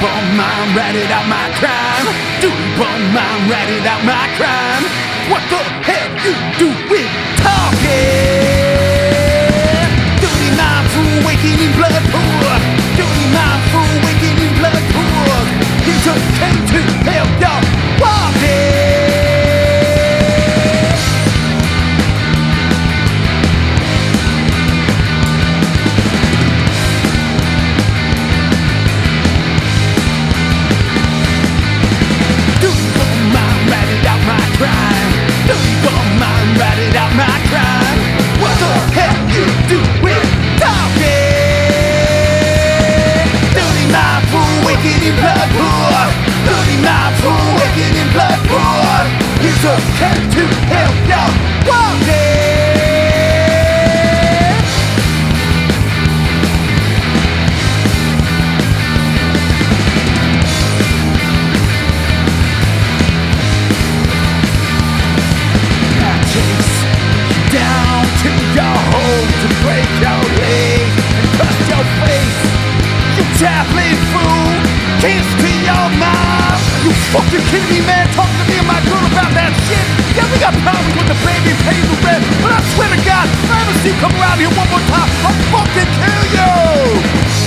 bum mind, ratted out my crime. Dirty bum mind, ratted out my crime. What the hell you doing talking? Dirty mind, fool, waking in blood pool. Dirty mind, fool, waking in blood pool. He just came to help y'all walking. Ratted out my crime. What the hell you doing talking? Dirty mind, fool, waking in blood pool. Dirty mind, fool, waking in blood pool. You just came to help y'all walking. Down to your home to break your leg and bust your face. You traveling fool, kiss to your mom. You fucking kidding me, man? Talk to me and my girl about that shit. Yeah, we got problems with the baby pays the rent, but I swear to God, if I ever see you come around here one more time, I'll fucking kill you.